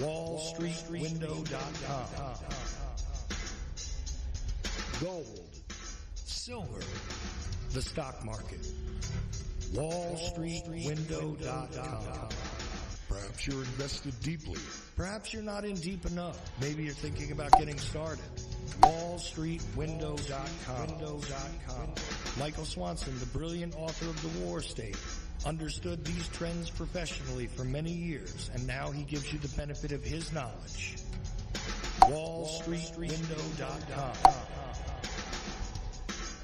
wallstreetwindow.com. Gold, silver, the stock market. wallstreetwindow.com. Perhaps you're invested deeply. Perhaps you're not in deep enough. Maybe you're thinking about getting started. wallstreetwindow.com. Michael Swanson, the brilliant author of The War State, understood these trends professionally for many years, and now he gives you the benefit of his knowledge. wallstreetwindow.com.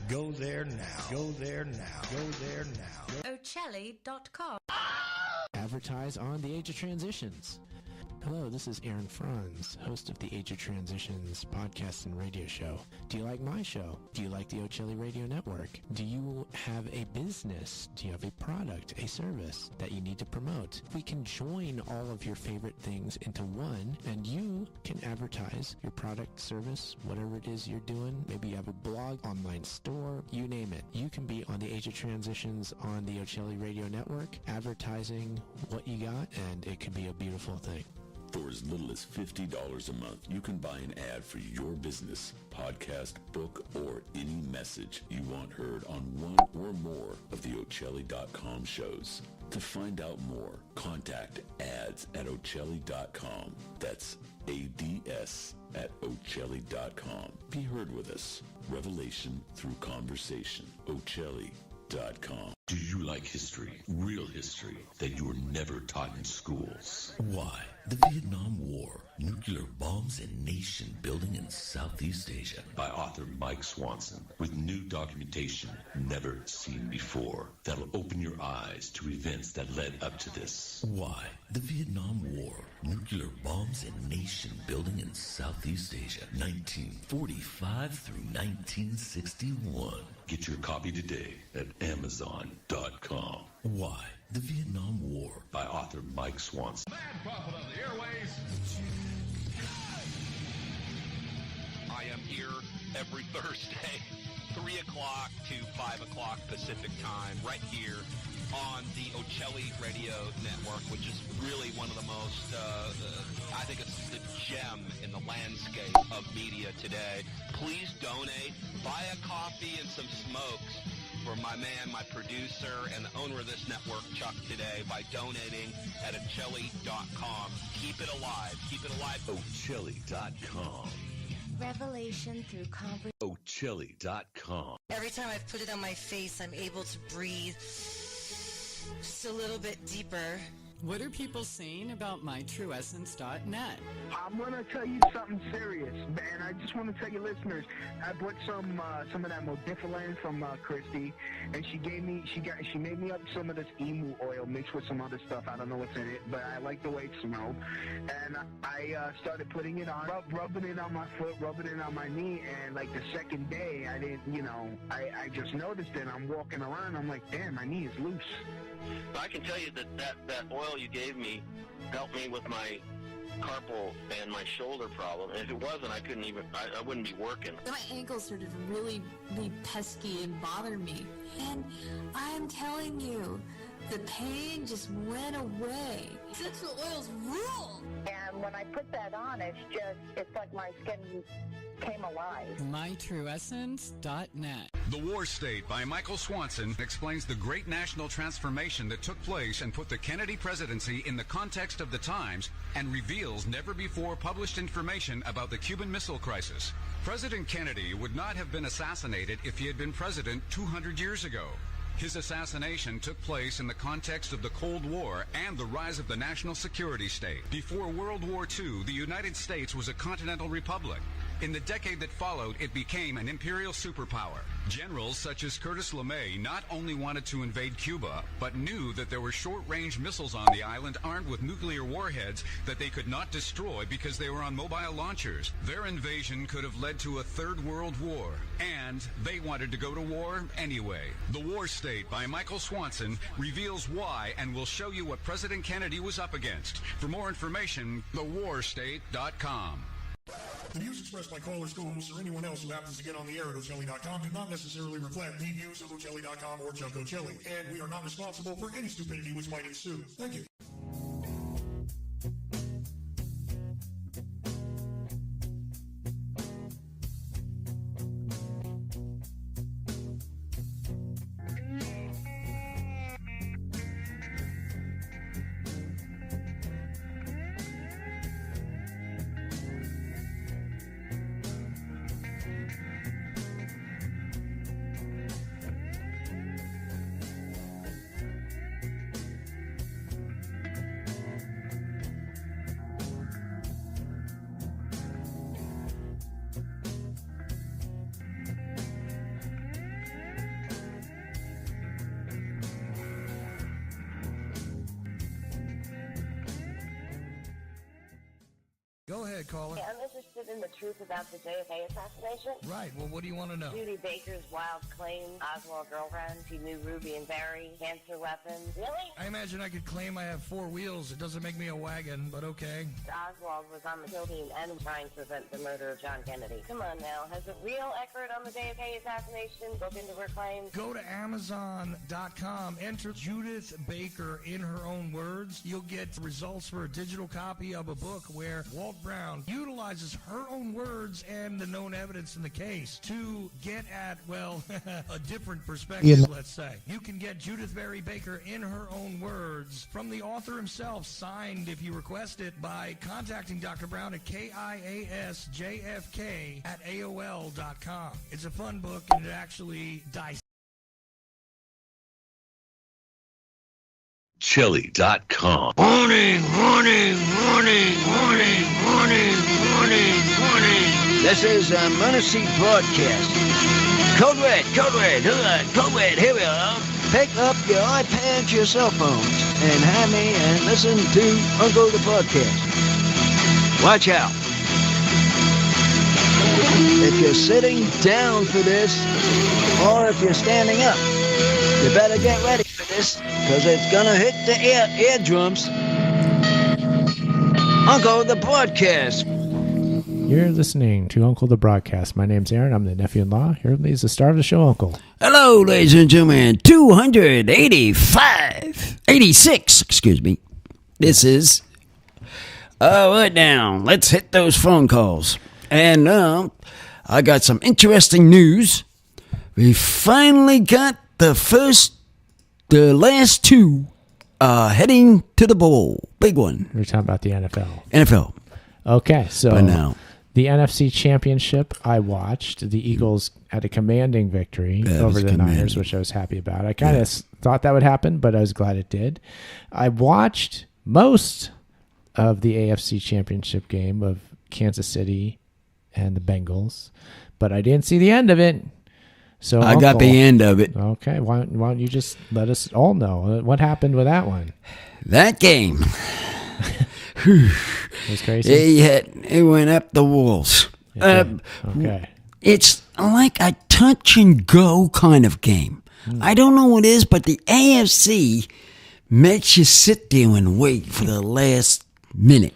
Go there now. Go there now. Go there now. Ocelli.com. Advertise on The Age of Transitions. Hello, this is Aaron Franz, host of the Age of Transitions podcast and radio show. Do you like my show? Do you like the Ocelli Radio Network? Do you have a business? Do you have a product, a service that you need to promote? We can join all of your favorite things into one, and you can advertise your product, service, whatever it is you're doing. Maybe you have a blog, online store, you name it. You can be on the Age of Transitions on the Ocelli Radio Network, advertising what you got, and it could be a beautiful thing. For as little as $50 a month, you can buy an ad for your business, podcast, book, or any message you want heard on one or more of the Ocelli.com shows. To find out more, contact ads@Ocelli.com. That's ADS@Ocelli.com. Be heard with us. Revelation through conversation. Ocelli.com. Do you like history, real history, that you were never taught in schools? Why? The Vietnam War, nuclear bombs and nation building in Southeast Asia. By author Mike Swanson, with new documentation never seen before that'll open your eyes to events that led up to this. Why? The Vietnam War, nuclear bombs and nation building in Southeast Asia, 1945 through 1961. Get your copy today at Amazon.com. Why? The Vietnam War, by author Mike Swanson. Mad Prophet on the airways. I am here every Thursday, 3 o'clock to 5 o'clock Pacific time, right here on the Ocelli Radio Network, which is really one of the most, I think it's the gem in the landscape of media today. Please donate, buy a coffee and some smokes for my man, my producer, and the owner of this network, Chuck, today by donating at Ocelli.com. Keep it alive. Keep it alive. Ocelli.com. Revelation through conversation. Ocelli.com. Every time I put it on my face, I'm able to breathe just a little bit deeper. What are people saying about mytrueessence.net? I'm gonna tell you something serious, man. I just want to tell you, listeners, I bought some of that Modifilan from Christy, and she made me up some of this emu oil mixed with some other stuff. I don't know what's in it, but I like the way it smelled, and I started putting it on, rubbing it on my foot, rubbing it on my knee, and like the second day, I didn't, I just noticed it. I'm walking around, I'm like, damn, my knee is loose. But I can tell you that oil you gave me helped me with my carpal and my shoulder problem. And if it wasn't, I wouldn't be working. My ankles started to really be pesky and bother me. And I'm telling you, the pain just went away. Essential oils rule! And when I put that on, it's like my skin came alive. mytrueessence.net. The War State by Michael Swanson explains the great national transformation that took place and put the Kennedy presidency in the context of the times and reveals never-before published information about the Cuban Missile Crisis. President Kennedy would not have been assassinated if he had been president 200 years ago. His assassination took place in the context of the Cold War and the rise of the national security state. Before World War II, the United States was a continental republic. In the decade that followed, it became an imperial superpower. Generals such as Curtis LeMay not only wanted to invade Cuba, but knew that there were short-range missiles on the island armed with nuclear warheads that they could not destroy because they were on mobile launchers. Their invasion could have led to a third world war, and they wanted to go to war anyway. The War State by Michael Swanson reveals why and will show you what President Kennedy was up against. For more information, thewarstate.com. The views expressed by callers, co-hosts, or anyone else who happens to get on the air at Ocelli.com do not necessarily reflect the views of Ocelli.com or Chuck Ocelli, and we are not responsible for any stupidity which might ensue. Thank you. Go ahead, caller. I'm interested in the truth about the JFK assassination. Right. Well, what do you want to know? Judy Baker's wild claim, Oswald girlfriend, she knew Ruby and Barry, cancer weapons. Really? I imagine I could claim I have 4 wheels. It doesn't make me a wagon, but okay. Oswald was on the kill team and trying to prevent the murder of John Kennedy. Come on now. Has a real expert on the JFK assassination looked into her claims? Go to Amazon.com. Enter Judith Baker in her own words. You'll get results for a digital copy of a book where Walt Brown utilizes her own words and the known evidence in the case to get at, well, a different perspective, let's say. You can get Judith Barry Baker in her own words from the author himself, signed if you request it by contacting Dr. Brown at KIASJFK@AOL.com. It's a fun book, and it actually dissects. Chelly.com. Warning, warning, warning, warning, warning, warning, warning. This is a Muncie broadcast. Code red, code red, code red, here we are. Pick up your iPads, your cell phones, and have me and listen to Uncle the Podcast. Watch out. If you're sitting down for this, or if you're standing up, you better get ready for this, because it's gonna hit the eardrums. Uncle the Broadcast. You're listening to Uncle the Broadcast. My name's Aaron. I'm the nephew-in-law. Here is the star of the show, Uncle. Hello, ladies and gentlemen. 86, excuse me. This is... right now, let's hit those phone calls. And I got some interesting news. We finally got the last two heading to the bowl. Big one. We're talking about the NFL. NFL. Okay, so By now. The NFC Championship, I watched. The Eagles had a commanding victory over the Niners, which I was happy about. I kind of thought that would happen, but I was glad it did. I watched most of the AFC Championship game of Kansas City and the Bengals, but I didn't see the end of it. So I got the end of it. Okay, why don't you just let us all know what happened with that one? That game. It was crazy. It went up the walls. Okay. It's like a touch and go kind of game. I don't know what it is, but the AFC makes you sit there and wait for the last minute.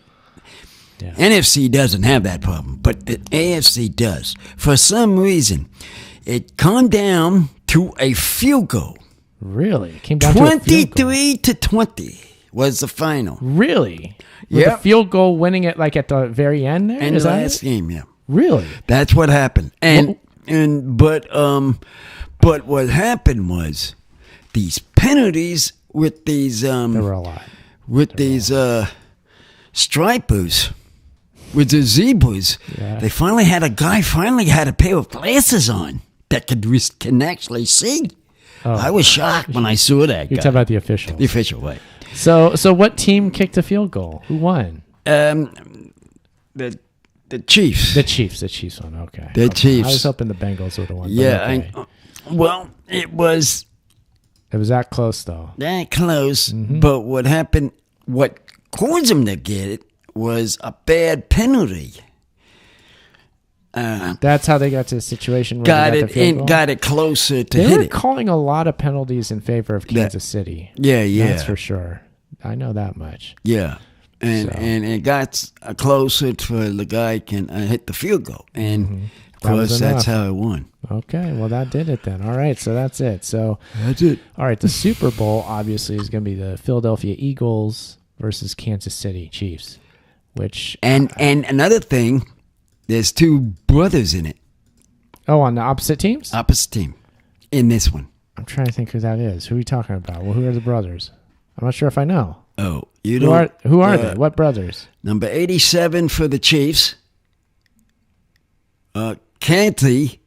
Yeah. NFC doesn't have that problem, but the AFC does. For some reason, it calmed down to a field goal. Really? It came down to a field goal. 23 to 20 was the final. Really? With Yeah. the field goal winning it like at the very end there? In Is the that last it? game, yeah. Really? That's what happened. But what happened was these penalties with these there were a lot. With these stripers, with the zebras. Yeah. They finally had a pair of glasses on that can actually see. Oh. I was shocked when I saw that. You're talking about the official. The official, right. So what team kicked the field goal? Who won? The Chiefs. The Chiefs won. Okay. The Chiefs. I was hoping the Bengals would have won. Yeah. Okay. It was that close though. that close. Mm-hmm. But what caused them to get it was a bad penalty. That's how they got to the situation where they got the field goal? Got it closer to They hit were it. calling a lot of penalties in favor of Kansas City. Yeah. That's for sure. I know that much. Yeah. And it got closer to the guy can hit the field goal. And, of course, that's how it won. Okay, well, that did it then. All right, so that's it. So that's it. All right, the Super Bowl, obviously, is going to be the Philadelphia Eagles versus Kansas City Chiefs, which... And another thing, there's two brothers in it. Oh, on the opposite teams? Opposite team in this one. I'm trying to think who that is. Who are you talking about? Well, who are the brothers? I'm not sure if I know. Oh, you don't... Who are they? What brothers? Number 87 for the Chiefs. Kelce.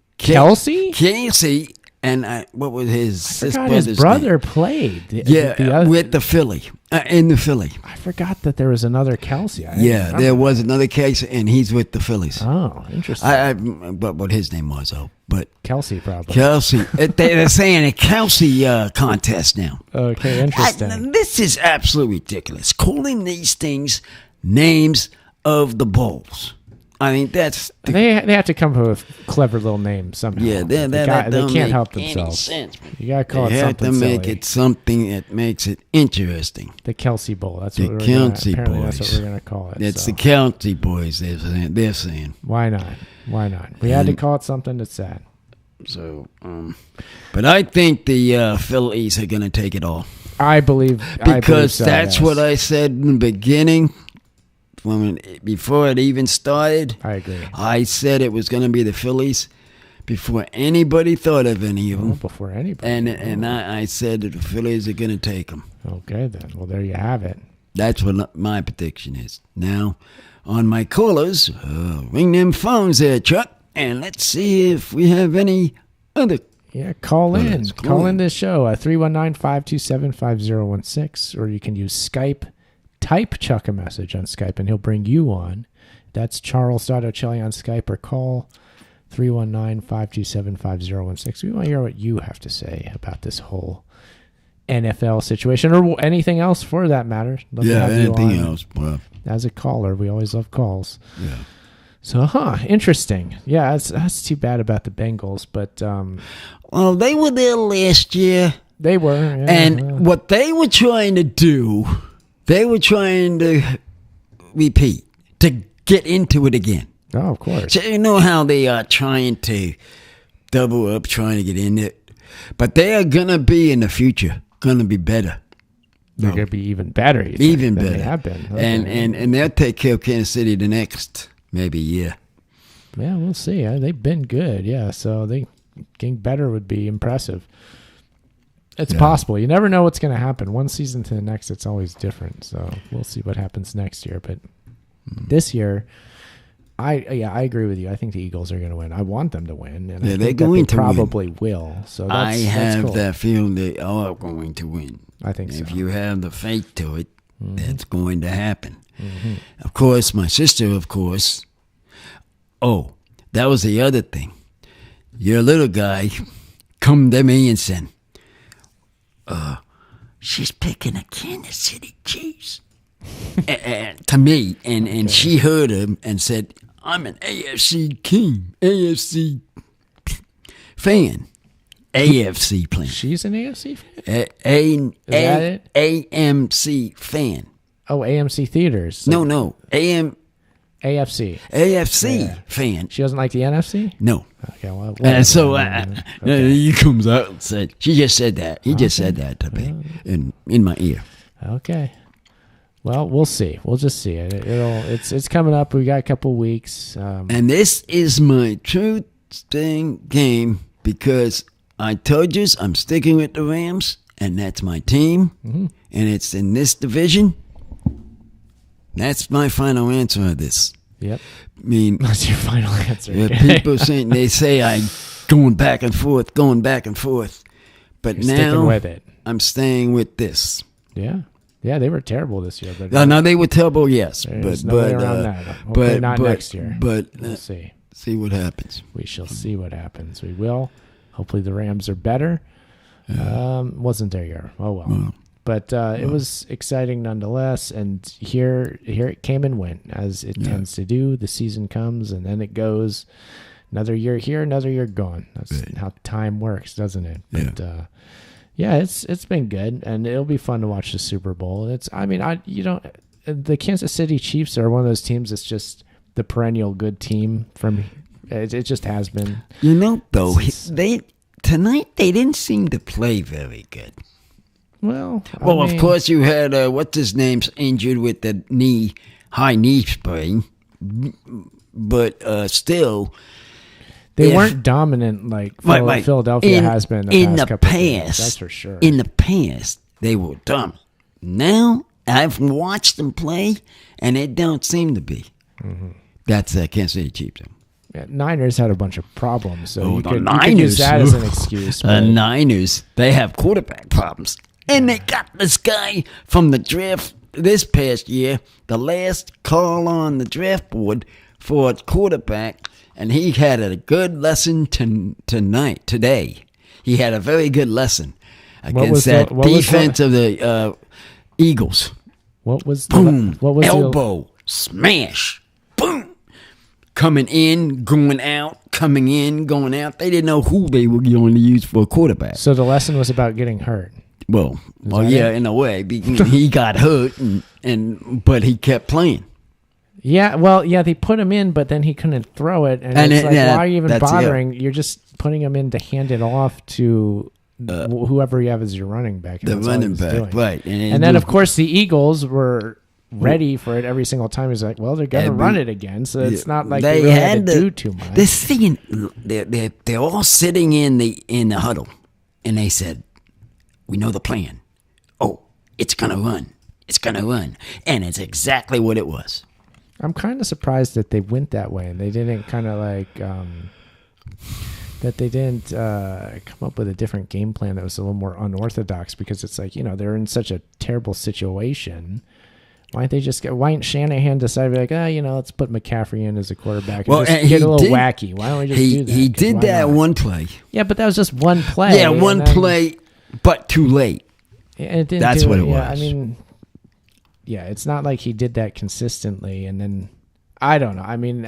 And what was his brother played. With the Philly. In the Philly. I forgot that there was another Kelce. There was another Kelce, and he's with the Phillies. Oh, interesting. But what his name was, but Kelce probably. Kelce. They're saying a Kelce contest now. Okay, interesting. This is absolutely ridiculous. Calling these things names of the bowls. I mean, that's they have to come up with a clever little name somehow. Yeah, they can't help themselves. Sense, you gotta call they it something have to make silly. it something that makes it interesting. The Kelce Bowl. That's the what Kelce apparently boys. That's what we're gonna call it. It's the Kelce boys. They're saying. Why not? Why not? We had to call it something that's sad. So, but I think the Phillies are gonna take it all. I believe because so, that's yes. what I said in the beginning. Before it even started, I agree. I said it was going to be the Phillies before anybody thought of any of them. Before anybody. And I said that the Phillies are going to take them. Okay, then. Well, there you have it. That's what my prediction is. Now, on my callers, ring them phones there, Chuck, and let's see if we have any other. Yeah, call in. Call in this show, 319-527-5016, or you can use Skype. Type Chuck a message on Skype, and he'll bring you on. That's Charles.Ocelli on Skype, or call 319-527-5016. We want to hear what you have to say about this whole NFL situation, or anything else for that matter. Love to have anything you on. else. Well, as a caller, we always love calls. Yeah. So, interesting. Yeah, that's too bad about the Bengals, but well, they were there last year. They were, and what they were trying to do. They were trying to repeat, to get into it again. Oh, of course. So you know how they are trying to double up, trying to get in it. But they are going to be in the future, going to be better. They're going to be even better. Even better. Than they have been. Okay. And they'll take care of Kansas City the next maybe year. Yeah, we'll see. They've been good, yeah. So they getting better would be impressive. It's possible. You never know what's going to happen. One season to the next, it's always different. So we'll see what happens next year. But this year, I agree with you. I think the Eagles are going to win. I want them to win, and I think they probably will. So I have cool. that feeling they are going to win. I think so. If you have the faith to it, that's going to happen. Mm-hmm. Of course, my sister, Oh, that was the other thing. Your little guy come to me and said, she's picking a Kansas City Chiefs. To me, and she heard him and said, I'm an AFC king, AFC fan. AFC fan. She's an AFC fan? AMC fan. Oh, AMC Theaters. No. AFC. AFC fan. She doesn't like the NFC? No. Okay, well. And so he comes out and said, she just said that. He just said that to me in my ear. Okay. Well, we'll see. We'll just see it. It's coming up. We got a couple weeks. And this is my truth game because I told you I'm sticking with the Rams, and that's my team, and it's in this division. That's my final answer on this. Yep. I mean, that's your final answer. People they say I'm going back and forth, but You're now sticking with it. I'm staying with this. Yeah. Yeah, they were terrible this year. But no, they were terrible. Yes, there's no way around that. Hopefully not next year. But we'll see. See what happens. We shall see what happens. We will. Hopefully the Rams are better. Wasn't their year. Oh well. But it was exciting nonetheless. And here it came and went, as it tends to do. The season comes and then it goes. Another year here, another year gone. That's how time works, doesn't it? But it's been good, and it'll be fun to watch the Super Bowl. The Kansas City Chiefs are one of those teams that's just the perennial good team from. It just has been. Tonight they didn't seem to play very good. Well, of course you had what's his name's injured with the high knee sprain, but still. They weren't dominant like Philadelphia has been in the past. Games, that's for sure. In the past, they were dominant. Now, I've watched them play, and it don't seem to be. Mm-hmm. That's Kansas City Chiefs. Yeah, Niners had a bunch of problems, so you could use that as an excuse. Niners, they have quarterback problems. And they got this guy from the draft this past year, the last call on the draft board for a quarterback. And he had a good lesson today. He had a very good lesson against that defense of the Eagles. What was boom? What was elbow? Smash. Boom. Coming in, going out, coming in, going out. They didn't know who they were going to use for a quarterback. So the lesson was about getting hurt. Well, yeah, in a way. He got hurt, but he kept playing. Yeah, well, yeah, they put him in, but then he couldn't throw it. And it's like, why are you even bothering? You're just putting him in to hand it off to whoever you have as your running back. The running back, right. And then, of course, the Eagles were ready for it every single time. He's like, well, they're going to run it again, so it's not like they really had to do too much. They're all sitting in the huddle, and they said, we know the plan. Oh, it's going to run. It's going to run. And it's exactly what it was. I'm kind of surprised that they went that way and they didn't kind of like that they didn't come up with a different game plan that was a little more unorthodox, because it's like, they're in such a terrible situation. Why didn't Shanahan decide to be like, let's put McCaffrey in as a quarterback and just get a little wacky? Why don't we just do that? He did that one play. Yeah, but that was just one play. Yeah, one play, but too late. It didn't That's what it was. I mean, yeah, it's not like he did that consistently, and then I don't know. I mean,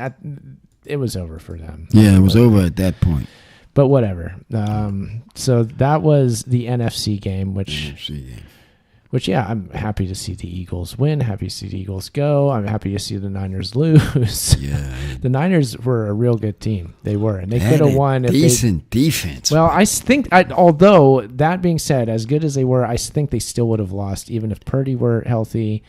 it was over for them. Yeah, it was over at that point. But whatever. So that was the NFC game, which yeah, I'm happy to see the Eagles win. Happy to see the Eagles go. I'm happy to see the Niners lose. Yeah, the Niners were a real good team. They were, and they could have won. Decent defense. Well, I think, although that being said, as good as they were, I think they still would have lost, even if Purdy were healthy,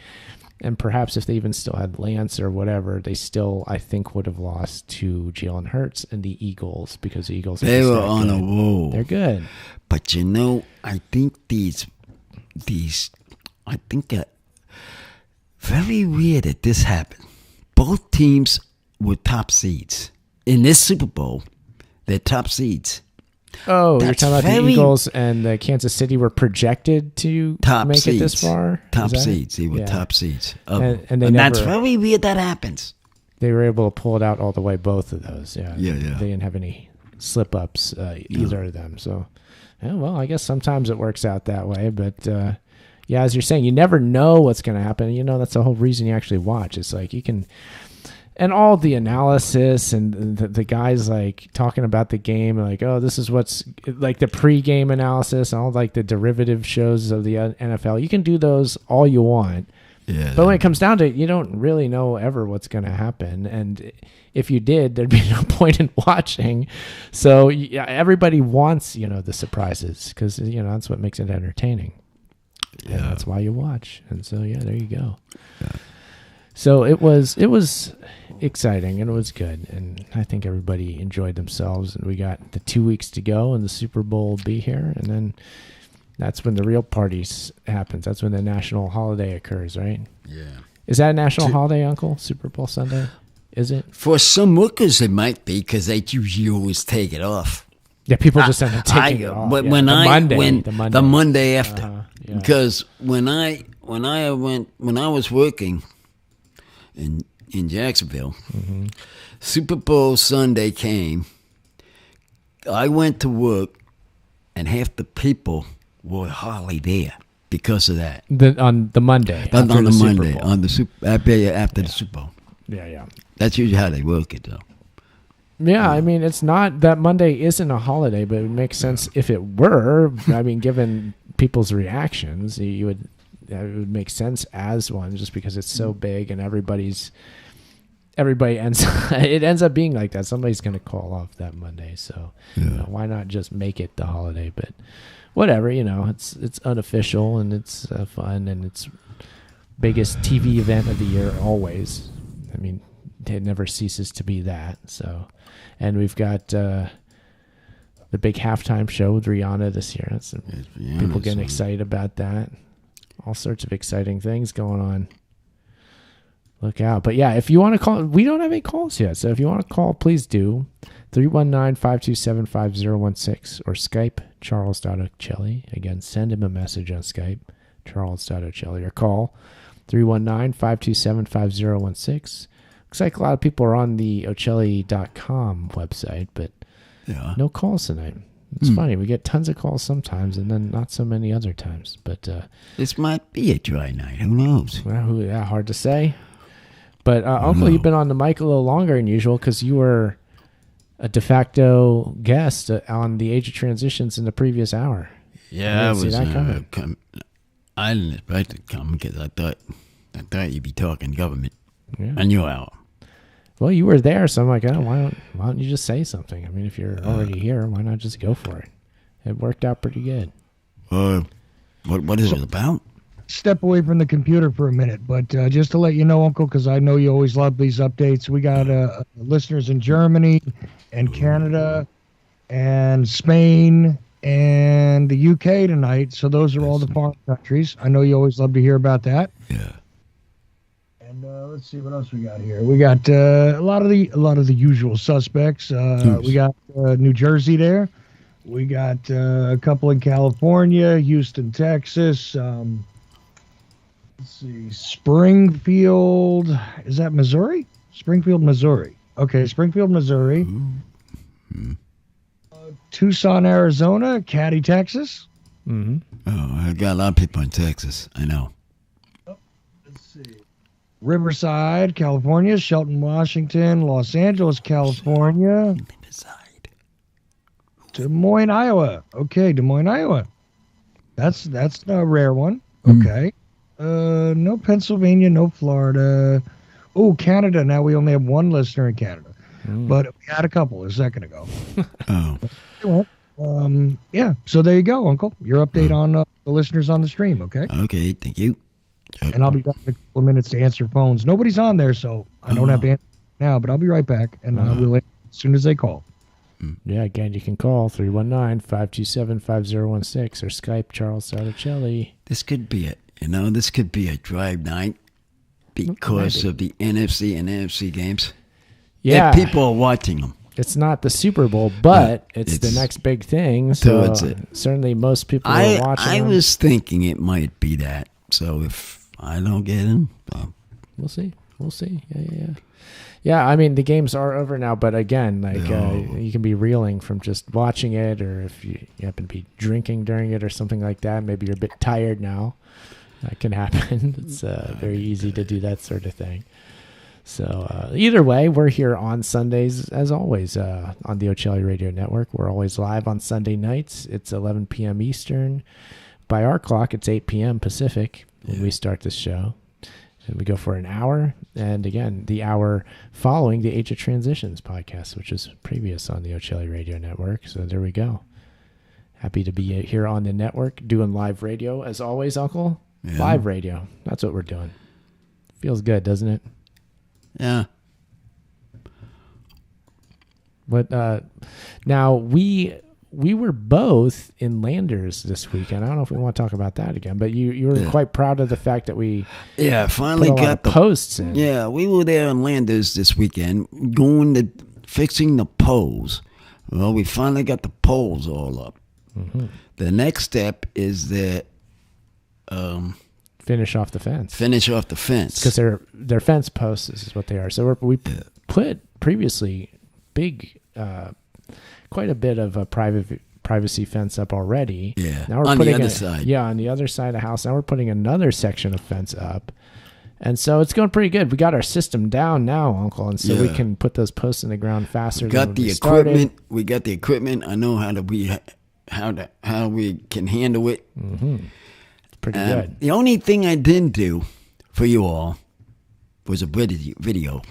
and perhaps if they even still had Lance or whatever. They still, I think, would have lost to Jalen Hurts and the Eagles, because the Eagles they were on a roll. They're good, but I think I think very weird that this happened. Both teams were top seeds. In this Super Bowl, they're top seeds. Oh, you're talking about the Eagles and the Kansas City were projected to make it this far? Top seeds. They were top seeds. And that's very weird that happens. They were able to pull it out all the way, both of those. Yeah. Yeah. They didn't have any slip-ups, either of them. So, well, I guess sometimes it works out that way, but... yeah, as you're saying, you never know what's going to happen. That's the whole reason you actually watch. It's like you can, and all the analysis and the guys like talking about the game, like, oh, this is what's like the pregame analysis and all like the derivative shows of the NFL. You can do those all you want. Yeah. But when it comes down to it, you don't really know ever what's going to happen. And if you did, there'd be no point in watching. So everybody wants, the surprises, because, that's what makes it entertaining. Yeah, and that's why you watch. And so, yeah, there you go. Yeah. So it was exciting and it was good. And I think everybody enjoyed themselves. And we got the 2 weeks to go and the Super Bowl will be here. And then that's when the real parties happens. That's when the national holiday occurs, right? Yeah. Is that a national holiday, Uncle? Super Bowl Sunday? Is it? For some workers, it might be, because they usually always take it off. Yeah, people just end up taking it off. But the Monday after, because when I was working in Jacksonville, Super Bowl Sunday came. I went to work, and half the people were hardly there because of that. On the Monday, on the Monday, after the Super Bowl. Yeah. That's usually how they work it, though. Yeah, I mean, it's not that Monday isn't a holiday, but it makes sense if it were. I mean, given people's reactions, it would make sense as one, just because it's so big and everybody ends up being like that. Somebody's going to call off that Monday, so why not just make it the holiday? But whatever, it's unofficial and it's fun and it's biggest TV event of the year always. I mean, it never ceases to be that. So, and we've got the big halftime show with Rihanna this year. That's people getting excited about that. All sorts of exciting things going on. Look out. But yeah, if you want to call, we don't have any calls yet. So if you want to call, please do. 319-527-5016 or Skype Charles.Ocelli. Again, send him a message on Skype, Charles.Ocelli, or call 319-527-5016. Looks like a lot of people are on the Ocelli.com website, but no calls tonight. It's funny. We get tons of calls sometimes and then not so many other times. But this might be a dry night. Who knows? Well, hard to say. But Uncle, you've been on the mic a little longer than usual because you were a de facto guest on the Age of Transitions in the previous hour. Yeah, I didn't expect to come because I thought you'd be talking government. Yeah. I knew how. Well, you were there, so I'm like, oh, why don't you just say something? I mean, if you're already here, why not just go for it? It worked out pretty good. What is it about? Step away from the computer for a minute, but just to let you know, Uncle, because I know you always love these updates, we got listeners in Germany and Canada and Spain and the UK tonight. So those are all the foreign countries. I know you always love to hear about that. Yeah. And let's see what else we got here. We got a lot of the usual suspects. We got New Jersey there. We got a couple in California, Houston, Texas. Let's see, Springfield. Is that Missouri? Springfield, Missouri. Okay, Springfield, Missouri. Tucson, Arizona. Caddy, Texas. Mm-hmm. Oh, I got a lot of people in Texas. I know. Let's see. Riverside, California. Shelton, Washington. Los Angeles, California. Riverside. Des Moines, Iowa. Okay, Des Moines, Iowa. That's a rare one. Okay. No Pennsylvania, no Florida. Oh, Canada. Now we only have one listener in Canada. But we had a couple a second ago. Yeah, so there you go, Uncle. Your update on the listeners on the stream, okay? Okay, thank you. And I'll be back in a couple of minutes to answer phones. Nobody's on there, so I don't have to answer now, but I'll be right back, and we'll answer as soon as they call. Yeah, again, you can call 319-527-5016 or Skype Charles Sarticelli. This could be it. This could be a drive night because of the NFC and NFC games. Yeah. People are watching them. It's not the Super Bowl, but it's the next big thing. So certainly most people are watching. I was thinking it might be that. So if I don't get in, we'll see. Yeah, I mean, the games are over now, but again, you can be reeling from just watching it, or if you happen to be drinking during it or something like that, maybe you're a bit tired now. That can happen. It's very easy to do that sort of thing. So either way, we're here on Sundays, as always, on the O'Chelly Radio Network. We're always live on Sunday nights. It's 11 p.m. Eastern. By our clock, it's 8 p.m. Pacific when we start this show. And we go for an hour. And again, the hour following the Age of Transitions podcast, which is previous on the O'Chelly Radio Network. So there we go. Happy to be here on the network doing live radio. As always, Uncle, live radio. That's what we're doing. Feels good, doesn't it? Yeah. But now we were both in Landers this weekend. I don't know if we want to talk about that again, but you were quite proud of the fact that we finally put a lot of posts in. Yeah, we were there in Landers this weekend going to fixing the poles. Well, we finally got the poles all up. Mm-hmm. The next step is that finish off the fence. Because they're fence posts is what they are. So we put previously quite a bit of a privacy fence up already. Yeah. Now we're on putting the other side. Yeah, on the other side of the house. Now we're putting another section of fence up. And so it's going pretty good. We got our system down now, Uncle, and so we can put those posts in the ground faster. We got the equipment. We got the equipment. I know how we can handle it. Mm-hmm. It's pretty good. The only thing I didn't do for you all was a video.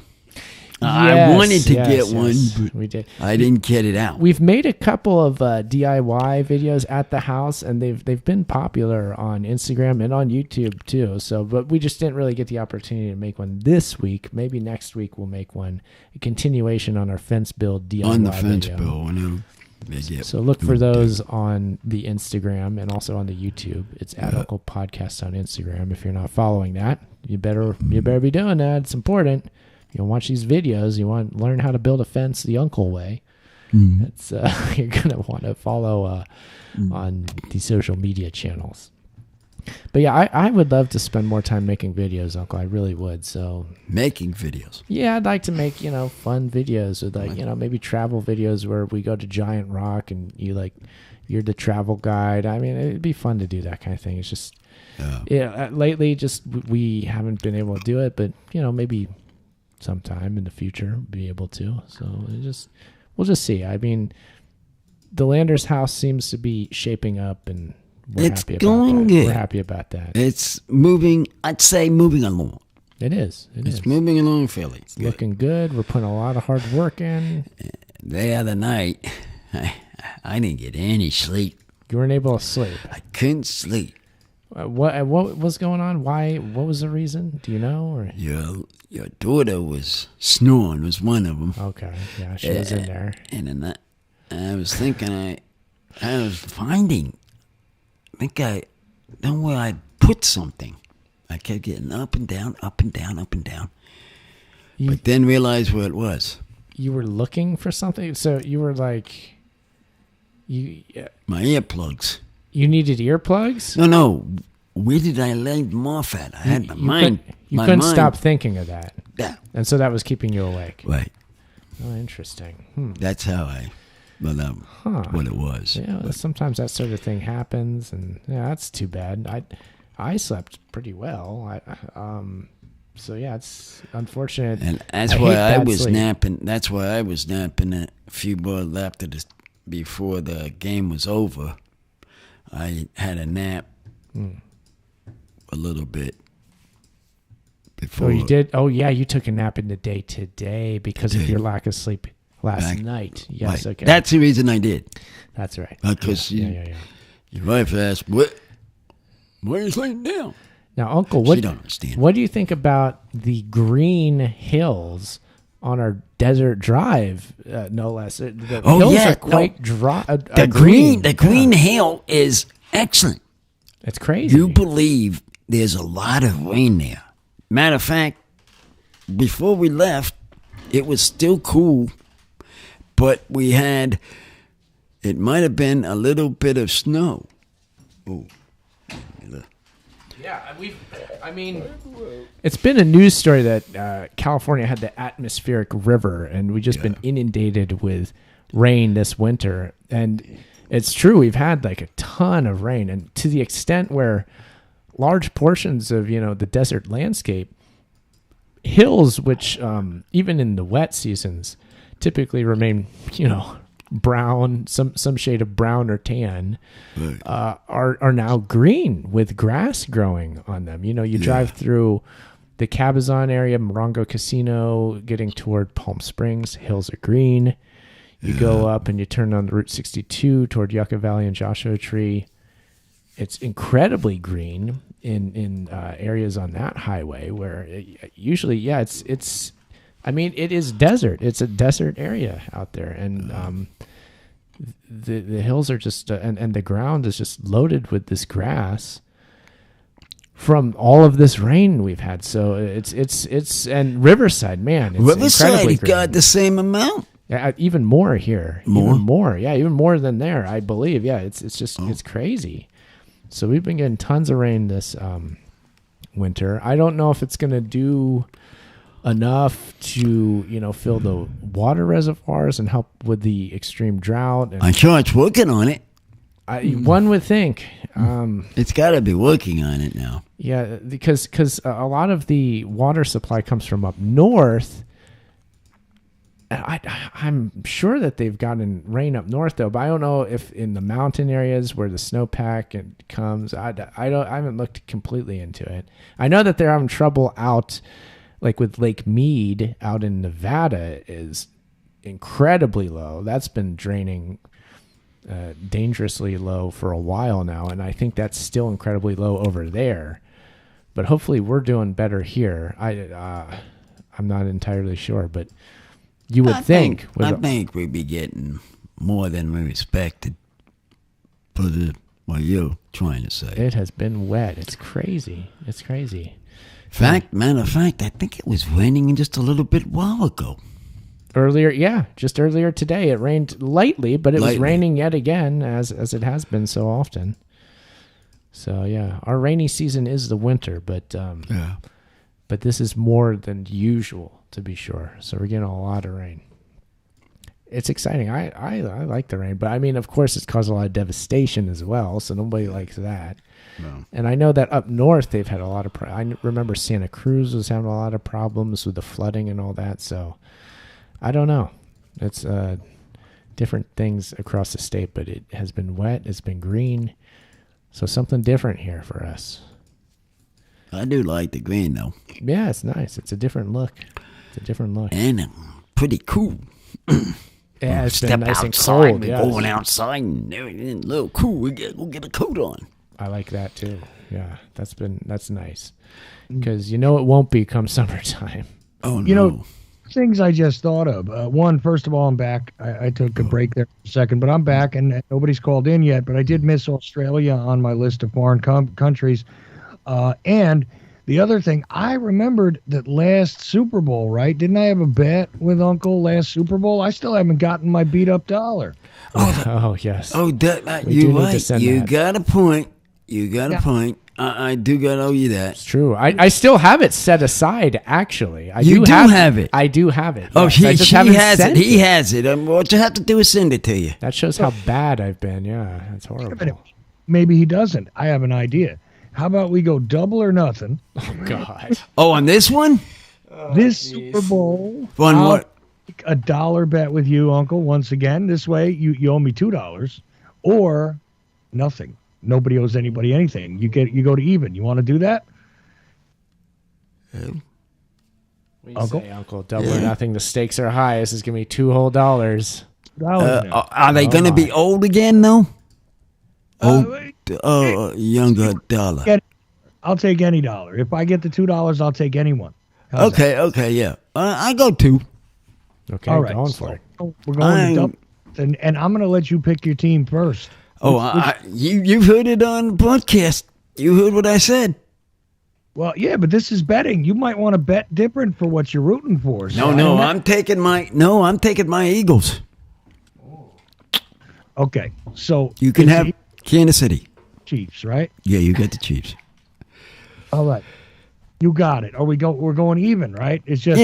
I wanted to get one, but we did. I didn't get it out. We've made a couple of DIY videos at the house, and they've been popular on Instagram and on YouTube too. So, but we just didn't really get the opportunity to make one this week. Maybe next week we'll make one, a continuation on our fence build DIY on the fence video. build. I know. So look for those on the Instagram and also on the YouTube. It's at Uncle Podcast on Instagram. If you're not following that, you better be doing that. It's important. You watch these videos, you want to learn how to build a fence the Uncle way. It's you're gonna want to follow on the social media channels. But yeah, I would love to spend more time making videos, Uncle. I really would. So making videos. Yeah, I'd like to make fun videos with maybe travel videos where we go to Giant Rock and you're the travel guide. I mean, it'd be fun to do that kind of thing. It's just lately just we haven't been able to do it, but maybe sometime in the future be able to. So we'll just see. I mean, the Landers house seems to be shaping up, and we're It's happy about going that. good. We're happy about that. It's moving. I'd say moving along. It is. It's moving along fairly. It's looking good. We're putting a lot of hard work in. The other night, I didn't get any sleep. You weren't able to sleep. I couldn't sleep. What was going on? Why? What was the reason? Do you know? Or? Your daughter was snoring. Was one of them. Okay, yeah, she was in there. And then I was thinking, I was finding. I think I know where I put something. I kept getting up and down, up and down, up and down. But then realized where it was. You were looking for something, so you were like, my earplugs. You needed earplugs? No. Where did I lay them off at? I had my mind. You couldn't stop thinking of that. Yeah. And so that was keeping you awake. Right. Oh, interesting. That's how I what it was. Yeah, well, sometimes that sort of thing happens, and yeah, that's too bad. I slept pretty well. So yeah, it's unfortunate. And that's why I was napping. That's why I was napping a few balls after before the game was over. I had a nap a little bit before. Oh, you did? Oh, yeah, you took a nap in the day today because of your lack of sleep last night. Yes, right. okay. That's the reason I did. That's right. Because your wife asked, "What are you laying down?" Now, Uncle, what do you think about the green hills on our desert drive? No less. The hills are quite dry. The green hill is excellent. It's crazy. You believe there's a lot of rain there. Matter of fact, before we left, it was still cool, but we had, it might have been a little bit of snow. Oh. Yeah, it's been a news story that California had the atmospheric river, and we've just been inundated with rain this winter. And it's true, we've had like a ton of rain, and to the extent where large portions of, the desert landscape, hills, which even in the wet seasons typically remain, brown, some shade of brown or tan, are now green with grass growing on them. You drive through the Cabazon area, Morongo Casino, getting toward Palm Springs, hills are green. You go up and you turn on Route 62 toward Yucca Valley and Joshua Tree. It's incredibly green in areas on that highway where usually, it is desert. It's a desert area out there, and the hills are just and the ground is just loaded with this grass from all of this rain we've had. So it's and Riverside, man, it's Riverside got the same amount. Yeah, even more here. Even more. Yeah, even more than there, I believe. Yeah, it's just it's crazy. So we've been getting tons of rain this winter. I don't know if it's going to do enough to, fill the water reservoirs and help with the extreme drought. And I'm sure it's working on it. One would think. It's got to be working on it now. Yeah, because a lot of the water supply comes from up north. I'm sure that they've gotten rain up north though, but I don't know if in the mountain areas where the snowpack comes. I haven't looked completely into it. I know that they're having trouble out, like with Lake Mead out in Nevada is incredibly low. That's been draining dangerously low for a while now, and I think that's still incredibly low over there. But hopefully we're doing better here. I'm not entirely sure, but. You would think. I think we'd be getting more than we expected for what you're trying to say. It has been wet. It's crazy. Matter of fact, I think it was raining just a little bit while ago. Just earlier today. It rained lightly, but it was raining yet again, as it has been so often. So, yeah, our rainy season is the winter, but this is more than usual, to be sure. So we're getting a lot of rain. it's exciting. I like the rain, but I mean, of course, it's caused a lot of devastation as well. So nobody likes that. No. And I know that up north they've had a lot of. I remember Santa Cruz was having a lot of problems with the flooding and all that. So I don't know. It's different things across the state, but it has been wet. It's been green. So something different here for us. I do like the green though. Yeah, it's nice. It's a different look. And pretty cool. Yeah, it's been Step nice outside, and cold. we're Yeah, going outside and everything, a little cool. We'll get a coat on. I like that too. Yeah, that's nice. Because it won't be come summertime. Oh no. Things I just thought of. One, first of all, I'm back. I took a break there for a second, but I'm back, and nobody's called in yet. But I did miss Australia on my list of foreign countries. And the other thing, I remembered that last Super Bowl, right? Didn't I have a bet with Uncle last Super Bowl? I still haven't gotten my beat up dollar. Oh yes. Oh, you're right. You got a point. You got a point. I do got to owe you that. It's true. I still have it set aside, actually. I do have it. I do have it. Oh, yes. she I just has it. He has it. What you have to do is send it to you. That shows how bad I've been. Yeah, that's horrible. Maybe he doesn't. I have an idea. How about we go double or nothing? Oh, God. Oh, on this one? Super Bowl. On what? Make a dollar bet with you, Uncle, once again. This way, you owe me $2 or nothing. Nobody owes anybody anything. You go to even. You want to do that? Uncle? Say, Uncle, double or nothing. The stakes are high. This is going to be $2 whole. Are they going to be old again, though? Younger dollar. I'll take any dollar. If I get the $2, I'll take anyone. Okay, yeah. I go 2. Okay, all right. Going for it. We're going to double, and I'm going to let you pick your team first. You've heard it on the podcast. You heard what I said. Well, yeah, but this is betting. You might want to bet different for what you're rooting for. So I'm taking my Eagles. Okay, so you can have Kansas City Chiefs, right? Yeah, you get the Chiefs. All right, you got it. We're going even, right? It's just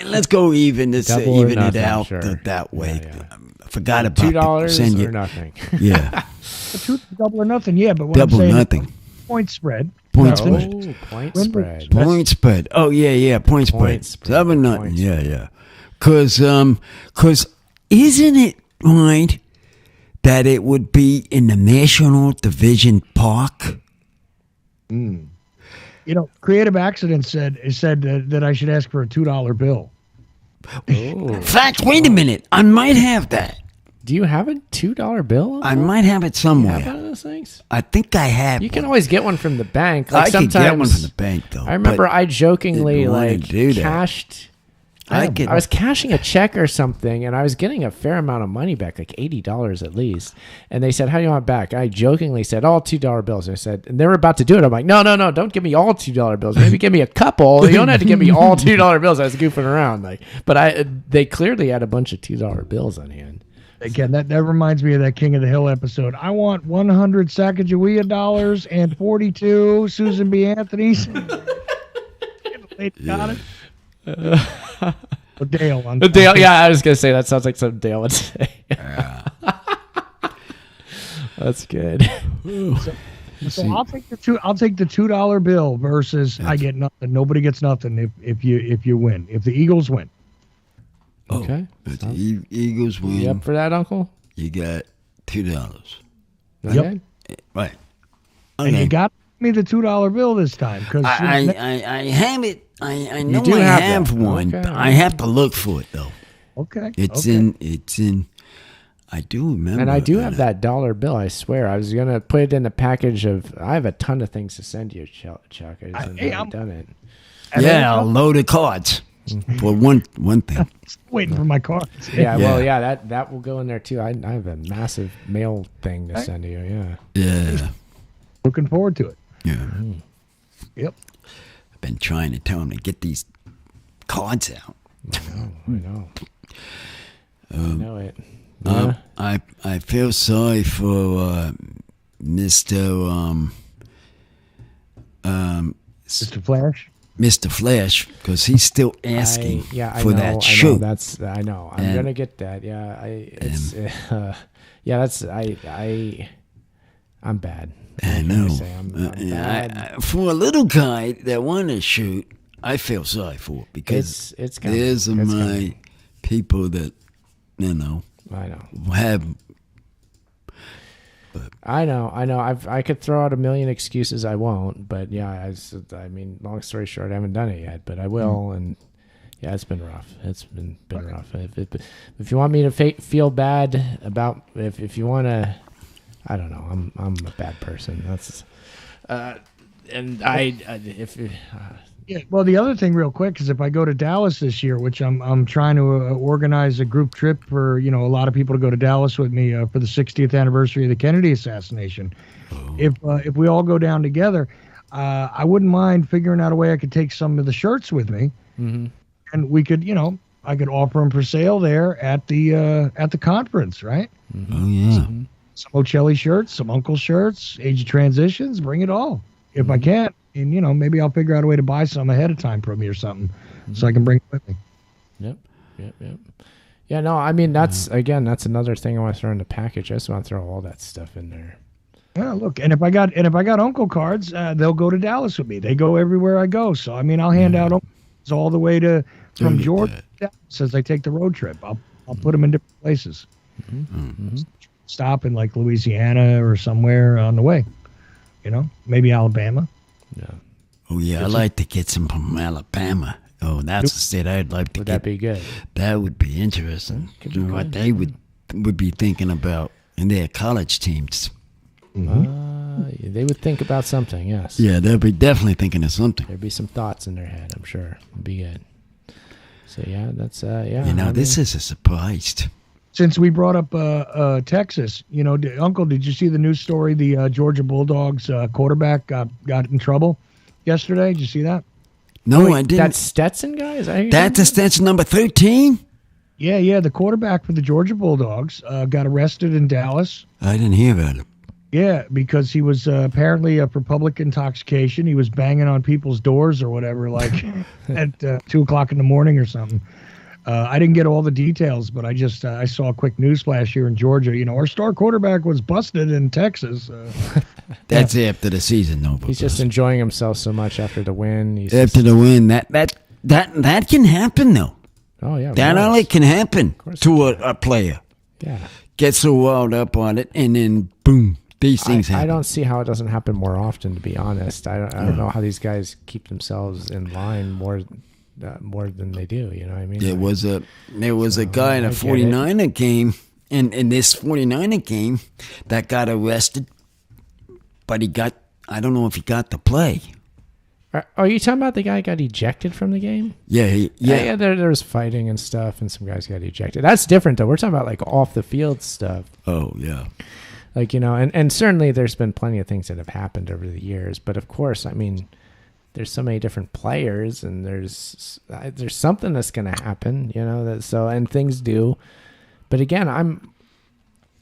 let's go even. Let's even it out that way. Yeah. I forgot about $2 or nothing. Yeah, double or nothing. Yeah, but what double I'm saying, nothing. Point spread. Point spread. Point spread. Oh yeah. Point spread. Double nothing. Yeah. Because isn't it right that it would be in the National Division Park? Creative Accident said that I should ask for a $2 bill. In fact, wait a minute. I might have that. Do you have a $2 bill? I might have it somewhere. You have one of those things? I think I have. You can always get one from the bank. I could get one from the bank, though. I remember I jokingly cashed. I was cashing a check or something, and I was getting a fair amount of money back, like $80 at least. And they said, "How do you want it back?" I jokingly said, "All $2 bills." And I said, and they were about to do it. I'm like, "No, don't give me all $2 bills. Maybe give me a couple. You don't have to give me all $2 bills." I was goofing around, but they clearly had a bunch of $2 bills on hand. Again, that reminds me of that King of the Hill episode. I want 100 Sacagawea dollars and 42 Susan B. Anthony's. Got it. Dale. Dale, yeah, I was gonna say that sounds like something Dale would say. That's good. So I'll take the $2 bill versus I get nothing. Nobody gets nothing if you win. If the Eagles win. Okay. If the Eagles win. You up for that, Uncle? You got $2. Okay. Right. Okay. And you got me the $2 bill this time because I have it. I know I have one. Okay. But I have to look for it though. Okay. It's in. I do remember. And I do have that $1 bill. I swear. I was gonna put it in the package of. I have a ton of things to send you, Chuck. I just haven't done it. Yeah, a load of cards. For one thing. Waiting for my cards. Yeah. Well, yeah. That will go in there too. I have a massive mail thing to send to you. Yeah. Yeah. Looking forward to it. Yeah. Yep. I've been trying to tell him to get these cards out. I know. I know it. Yeah. I feel sorry for Mr. Mr. Flash. Mr. Flash because he's still asking for that shirt. I know. I'm gonna get that. Yeah, I'm bad. I know. I'm bad. For a little guy that wanted to shoot, I feel sorry for because it's coming. There's my people that I know have. But I know. I could throw out a million excuses. I won't. But yeah, I mean, long story short, I haven't done it yet. But I will. And yeah, it's been rough. It's been rough. If you want me to feel bad about, if you want to, I don't know. I'm a bad person. That's, and yeah. Well, the other thing, real quick, is if I go to Dallas this year, which I'm trying to organize a group trip for a lot of people to go to Dallas with me for the 60th anniversary of the Kennedy assassination. Oh. If we all go down together, I wouldn't mind figuring out a way I could take some of the shirts with me, and we could, I could offer them for sale there at the conference, right? Mm-hmm. Oh yeah. Some O'Celly shirts, some Uncle shirts, Age of Transitions, bring it all. If I can't. And, maybe I'll figure out a way to buy some ahead of time from you or something so I can bring it with me. Yep. Yeah, no, I mean, that's another thing I want to throw in the package. I just want to throw all that stuff in there. Yeah, look, and if I got Uncle cards, they'll go to Dallas with me. They go everywhere I go. So, I mean, I'll hand out Uncle cards all the way from Georgia to Dallas as I take the road trip. I'll put them in different places. Stop in like Louisiana or somewhere on the way. Maybe Alabama. Yeah. Oh yeah, I'd like to get some from Alabama. Oh, that's a state I'd like to get. Would that be good? That would be interesting. What they would be thinking about in their college teams. They would think about something, yes. Yeah, they'll be definitely thinking of something. There'd be some thoughts in their head, I'm sure. It'd be good. So yeah, that's this is a surprise. Since we brought up Texas, Uncle, did you see the news story? The Georgia Bulldogs quarterback got in trouble yesterday. Did you see that? No, I didn't. That Stetson guy? That's a Stetson number 13? Yeah. The quarterback for the Georgia Bulldogs got arrested in Dallas. I didn't hear about it. Yeah, because he was apparently for public intoxication. He was banging on people's doors or whatever, like at 2 o'clock in the morning or something. I didn't get all the details, but I saw a quick news flash here in Georgia. Our star quarterback was busted in Texas. That's after the season, though. He's just enjoying himself so much after the win. The win, that can happen, though. Oh yeah, that only can happen to a player. Yeah, get so wound up on it, and then boom, these things happen. I don't see how it doesn't happen more often. To be honest, I don't know how these guys keep themselves in line more than they do. You know what I mean? There was a guy in a 49er game, in this 49er game, that got arrested, but I don't know if he got to play. Are you talking about the guy who got ejected from the game? Yeah. There was fighting and stuff, and some guys got ejected. That's different, though. We're talking about like off the field stuff. Oh yeah. Like, and certainly there's been plenty of things that have happened over the years, but of course, I mean, there's so many different players, and there's something that's going to happen, and things do. But again,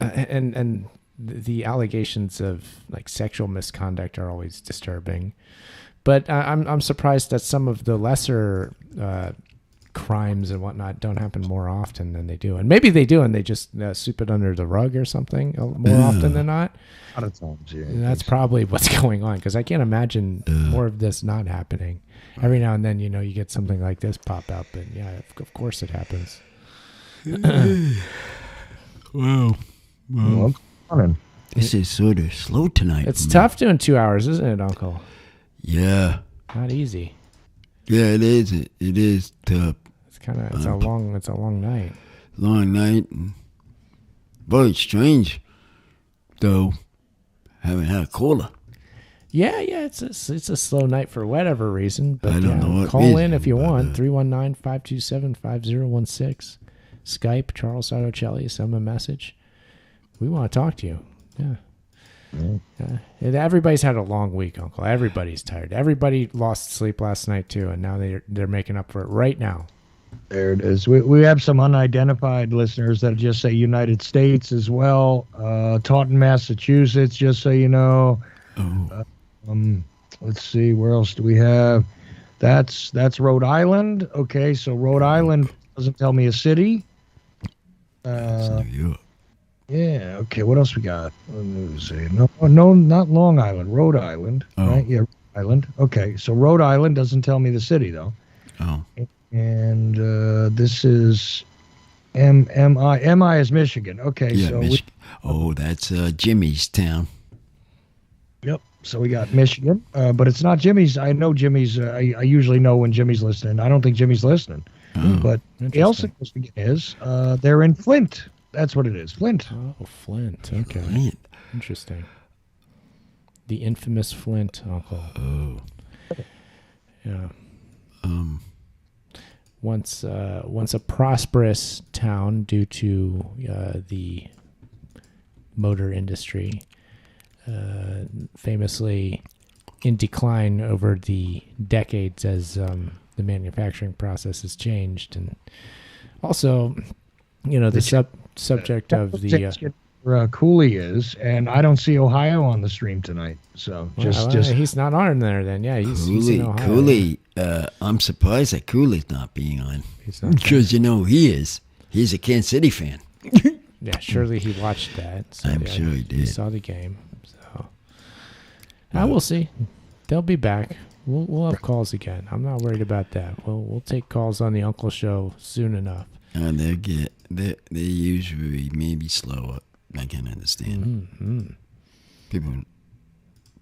and the allegations of like sexual misconduct are always disturbing. But I'm surprised that some of the lesser crimes and whatnot don't happen more often than they do. And maybe they do, and they just sweep it under the rug or something more often than not. A lot of times, yeah. And that's probably what's going on, because I can't imagine more of this not happening. Every now and then, you get something like this pop up, and yeah, of course it happens. Wow. This is sort of slow tonight. It's tough doing 2 hours, isn't it, Uncle? Yeah. Not easy. Yeah, it is. It is tough. It's a long night. Long night. Very strange, though. Haven't had a cola. Yeah. It's a slow night for whatever reason. But I don't know what call reason, in if you want. 319-527-5016. Skype Charles Ocelli. Send a message. We want to talk to you. Yeah. Everybody's had a long week, Uncle. Everybody's tired. Everybody lost sleep last night too, and now they're making up for it right now. There it is. We have some unidentified listeners that just say United States as well. Taunton, Massachusetts, just so you know. Let's see, where else do we have? That's Rhode Island. Okay, so Rhode Island doesn't tell me a city. That's New York. Yeah. Okay. What else we got? Let me see. No, not Long Island. Rhode Island. Oh. Right? Yeah, Rhode Island. Okay. So Rhode Island doesn't tell me the city though. Oh. And this is MI is Michigan. Okay. Yeah, so Michigan. That's Jimmy's town. Yep. So we got Michigan, but it's not Jimmy's. I know Jimmy's. I usually know when Jimmy's listening. I don't think Jimmy's listening. But Kelce Michigan is. They're in Flint. That's what it is. Flint. Oh, Flint. Okay. Flint. Interesting. The infamous Flint, Uncle. Oh. Yeah. Once a prosperous town due to the motor industry, famously in decline over the decades as the manufacturing process has changed, and also, the subject of the Cooley is, and I don't see Ohio on the stream tonight. So just he's not on there then. Yeah, he's in Ohio. Cooley. I'm surprised that Cooley's not being on. Because he is. He's a Kansas City fan. Yeah, surely he watched that. So I'm sure he did. He saw the game. So we'll see. They'll be back. We'll have calls again. I'm not worried about that. We'll take calls on the Uncle Show soon enough. And they're usually maybe slower. I can understand. Mm-hmm. People.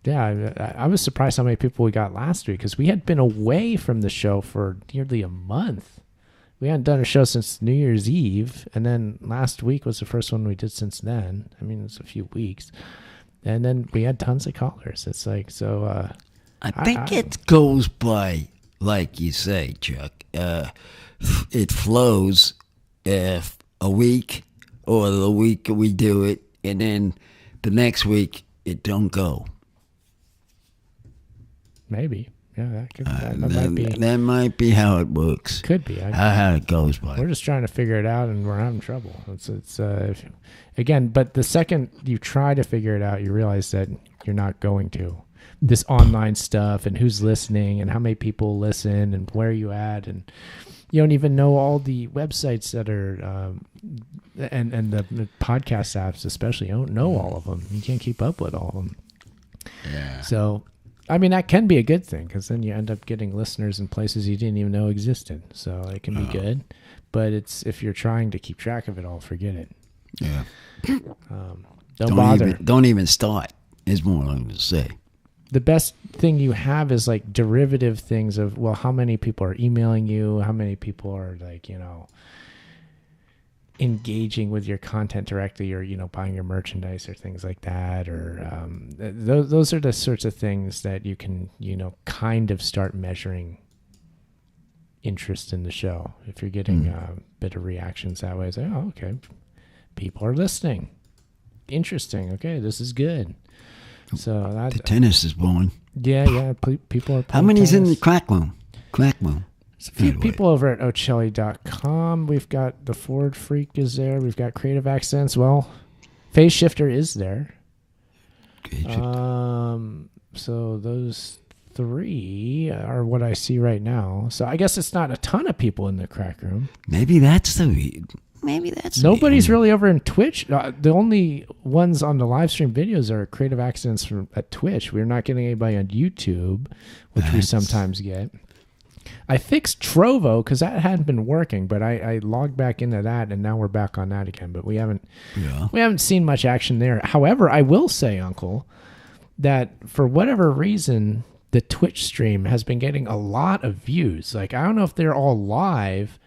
Yeah, I was surprised how many people we got last week because we had been away from the show for nearly a month. We hadn't done a show since New Year's Eve, and then last week was the first one we did since then. I mean, it was a few weeks. And then we had tons of callers. It's like, so... I think it goes by, like you say, Chuck. It flows a week, or the week we do it, and then the next week it don't go. Maybe. Yeah, that might be how it works. Could be. How it goes by. We're just trying to figure it out, and we're having trouble. It's again, but the second you try to figure it out, you realize that you're not going to. This online stuff and who's listening and how many people listen and where you at, and you don't even know all the websites that are and the podcast apps especially. You don't know all of them. You can't keep up with all of them. Yeah. So, I mean, that can be a good thing because then you end up getting listeners in places you didn't even know existed. So it can be good, but it's if you're trying to keep track of it all, forget it. Yeah. Don't bother. Don't even start. Is more I'm going to say. The best thing you have is like derivative things of, well, how many people are emailing you? How many people are like, engaging with your content directly or, buying your merchandise or things like that. Or those are the sorts of things that you can, kind of start measuring interest in the show. If you're getting a bit of reactions that way, it's like, oh, okay, people are listening. Interesting. Okay, this is good. So the tennis is blowing. Yeah. People are playing How many's tennis. in the crack room? There's a few people over at Ochelli.com. We've got the Ford Freak is there. We've got Creative Accents. Well, Phase Shifter is there. So those three are what I see right now. So I guess it's not a ton of people in the crack room. Maybe that's the read. Maybe that's nobody's really over in Twitch. The only ones on the live stream videos are Creative Accents at Twitch. We're not getting anybody on YouTube, which we sometimes get. I fixed Trovo because that hadn't been working, but I logged back into that, and now we're back on that again. But we haven't seen much action there. However, I will say, Uncle, that for whatever reason, the Twitch stream has been getting a lot of views. Like I don't know if they're all live.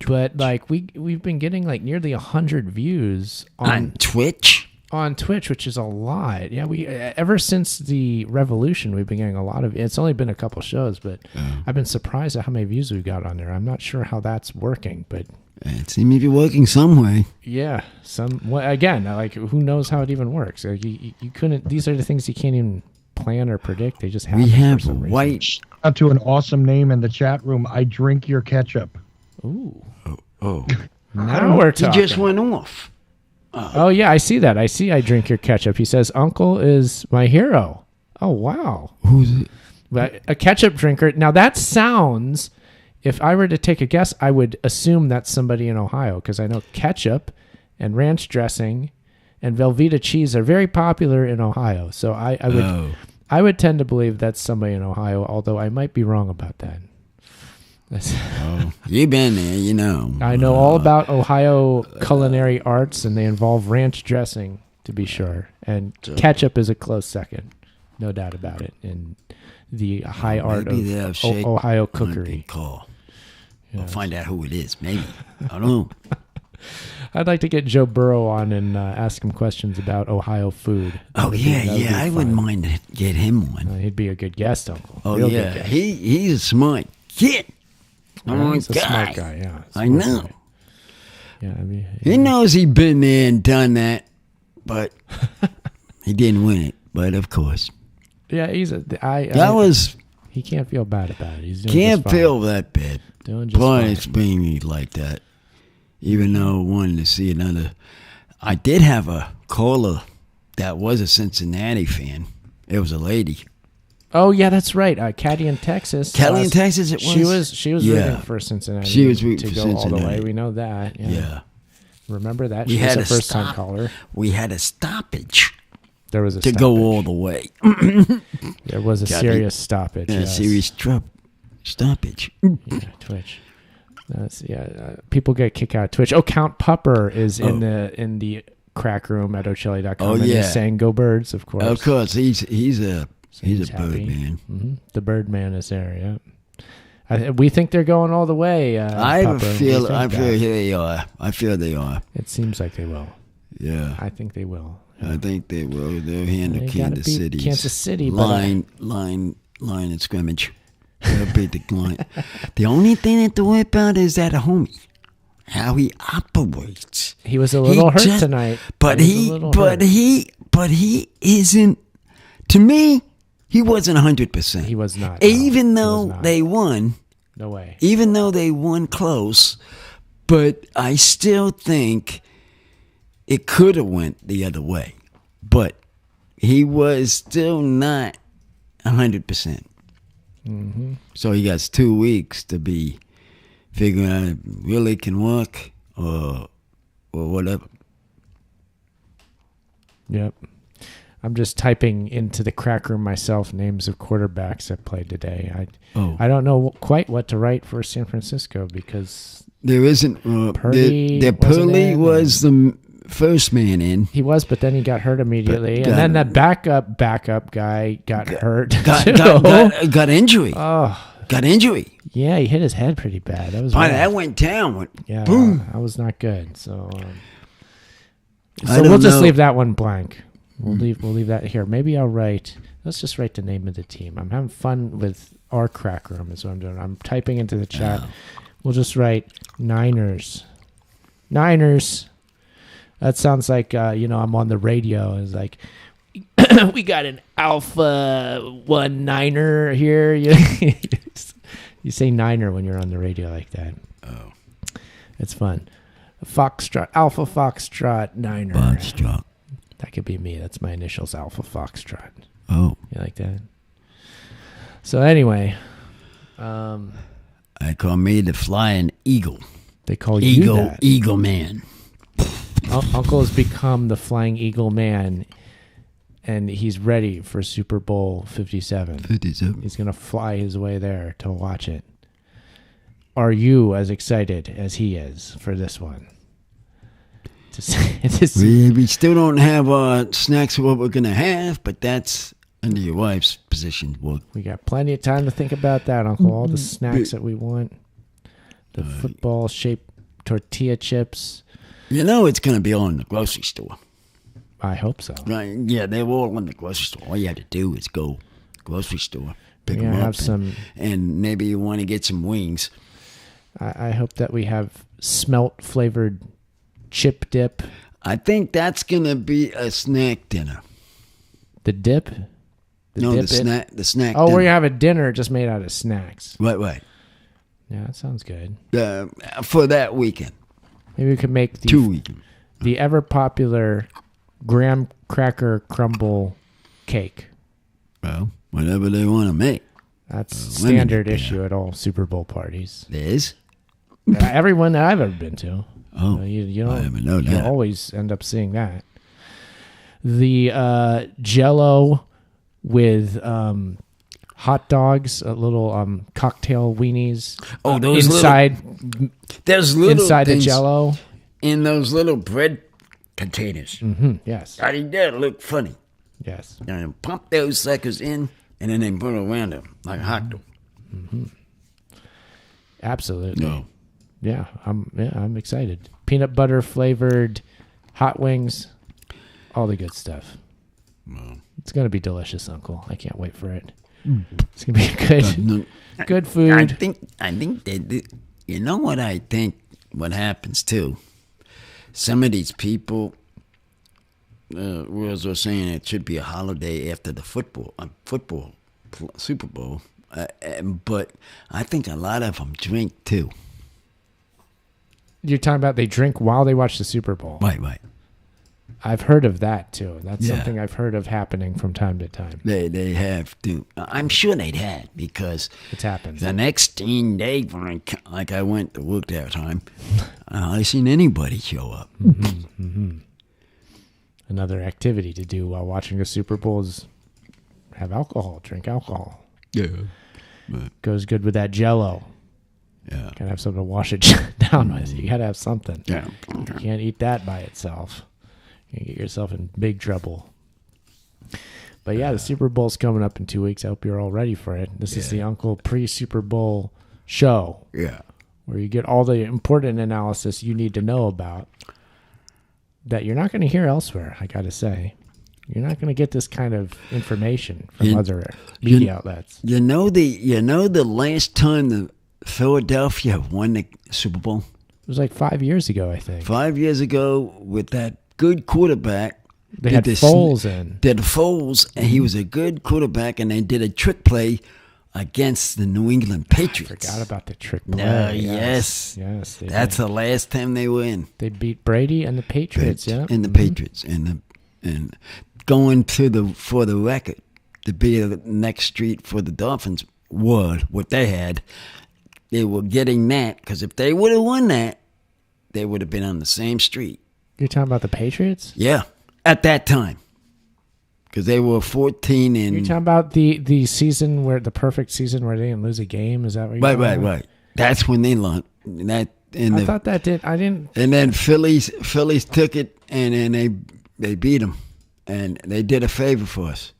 But like we've been getting like nearly 100 views on Twitch. On Twitch, which is a lot. Yeah, we ever since the revolution, we've been getting a lot of. It's only been a couple shows, but I've been surprised at how many views we've got on there. I'm not sure how that's working, but it seems to be working some way. Yeah, again, like who knows how it even works? Like, you couldn't. These are the things you can't even plan or predict. They just happen. We have white. Up to an awesome name in the chat room. I drink your ketchup. Ooh. Oh. Now we're talking. He just went off. Oh, yeah, I see that. I drink your ketchup. He says, Uncle is my hero. Oh, wow. Who's it? But a ketchup drinker. Now that sounds, if I were to take a guess, I would assume that's somebody in Ohio because I know ketchup and ranch dressing and Velveeta cheese are very popular in Ohio. So I would tend to believe that's somebody in Ohio, although I might be wrong about that. You've been there, you know. I know all about Ohio culinary arts, and they involve ranch dressing, to be sure. And ketchup is a close second, no doubt about it, in the high art of Ohio cookery. Call. We'll find out who it is, maybe. I don't know. I'd like to get Joe Burrow on and ask him questions about Ohio food. Oh, yeah. I wouldn't mind to get him on. He'd be a good guest, Uncle. Oh, real yeah. He's a smart kid. He's a smart guy, yeah. I know. Guy. Yeah, I mean, he knows he's been there and done that, but he didn't win it. But of course, yeah, he can't feel bad about it. He's doing can't feel that bad. Doing just fine. It's being like that. Even though I wanted to see another, I did have a caller that was a Cincinnati fan. It was a lady. Oh yeah, that's right. Caddy in Texas. Kelly in Texas. It was. She was rooting for Cincinnati. She was rooting to for go Cincinnati. all the way. We know that. Yeah. Remember that? We she was had a first time caller. We had a stoppage. There was a to stoppage. go all the way. There was a serious stoppage. A serious stoppage. Yeah, Twitch. People get kicked out of Twitch. Oh, Count Pupper is in the crack room at Ochelli.com. Oh, and yeah. he's saying "Go Birds," of course. Of course, he's a bird man. Mm-hmm. The bird man is there. Yeah. We think they're going all the way. I feel they are. I feel they are. It seems like they will. Yeah. I think they will. Yeah. I think they will. They'll handle Kansas City. Kansas City. Line and scrimmage. They'll beat the line. The only thing that to worry about is that homie. How he operates. He was a little hurt tonight. But he isn't. To me, he wasn't 100%. He was not. Even though they won. No way. Even though they won close, but I still think it could have went the other way. But he was still not 100%. Mm-hmm. So he got 2 weeks to be figuring out if it really can work or whatever. Yep. I'm just typing into the crack room myself names of quarterbacks that played today. I don't know quite what to write for San Francisco because there isn't. Purdy was the first man in. He was, but then he got hurt immediately, and then the backup guy got hurt. Got injury. Oh, got injury. Yeah, he hit his head pretty bad. That was that went down. Boom. That was not good. So we'll just leave that one blank. We'll leave that here. Maybe I'll write. Let's just write the name of the team. I'm having fun with our crack room. Is what I'm doing. I'm typing into the chat. We'll just write Niners. Niners. That sounds like I'm on the radio. It's like we got an Alpha 1 Niner here. You say Niner when you're on the radio like that. Oh, it's fun. Foxtrot, Alpha Foxtrot Niner. Foxtrot. That could be me. That's my initials, Alpha Foxtrot. Oh. You like that? So anyway. I call me the Flying Eagle. They call you that. Eagle Man. Uncle has become the Flying Eagle Man, and he's ready for Super Bowl 57. 57. He's going to fly his way there to watch it. Are you as excited as he is for this one? We still don't have snacks of what we're going to have, but that's under your wife's position. We got plenty of time to think about that, Uncle. All the snacks that we want. The football-shaped tortilla chips. You know it's going to be all in the grocery store. I hope so. Right? Yeah, they're all in the grocery store. All you have to do is go grocery store, pick them up, and maybe you want to get some wings. I hope that we have smelt-flavored chip dip. I think that's going to be a snack dinner. The dip? The snack Oh, dinner. where you have a dinner just made out of snacks. Right. Yeah, that sounds good. For that weekend. Maybe we could make the ever-popular graham cracker crumble cake. Well, whatever they want to make. That's standard issue at all Super Bowl parties. It is? Everyone that I've ever been to. Oh, you don't, I haven't known you that. always end up seeing that. The Jell-O with hot dogs, little cocktail weenies. Oh, those inside. There's little inside the things Jell-O in those little bread containers. Mm-hmm, yes. I think that look funny. Yes. And pump those suckers in, and then they put it around them like a hot dog. Mm-hmm. Absolutely. No. Yeah, I'm excited. Peanut butter flavored hot wings, all the good stuff. Well, it's gonna be delicious, Uncle. I can't wait for it. It's gonna be good food. I think they do. You know what I think? What happens too? Some of these people, were saying it should be a holiday after the football Super Bowl, but I think a lot of them drink too. You're talking about they drink while they watch the Super Bowl. Right. I've heard of that too. That's Yeah. something I've heard of happening from time to time. They have to. I'm sure they'd had because it's happened. The next day, like I went to work that time, I seen anybody show up. Mm-hmm, mm-hmm. Another activity to do while watching the Super Bowl is have alcohol, drink alcohol. Yeah. Goes good with that Jell-O. Yeah. Gotta have something to wash it down with. You gotta have something. Yeah. You can't eat that by itself. You get yourself in big trouble. But yeah, the Super Bowl's coming up in 2 weeks. I hope you're all ready for it. This is the Uncle pre-Super Bowl show. Yeah. Where you get all the important analysis you need to know about that you're not going to hear elsewhere, I got to say. You're not going to get this kind of information from other media outlets. You know the last time the Philadelphia won the Super Bowl? It was like 5 years ago, I think. 5 years ago with that good quarterback. They had Foles in. Did Foles, and he was a good quarterback, and they did a trick play against the New England Patriots. I forgot about the trick play. Yes. That's did. the last time they win. They beat Brady and the Patriots, And the Patriots. And going for the record to be the next street for the Dolphins was what they had. They were getting that, because if they would have won that, they would have been on the same street. You're talking about the Patriots? Yeah, at that time. Because they were 14 and... You're talking about the season where, the perfect season where they didn't lose a game? Is that what you're talking about? Right. That's when they lost. I thought that did... I didn't... And then Phillies took it, and then they beat them. And they did a favor for us.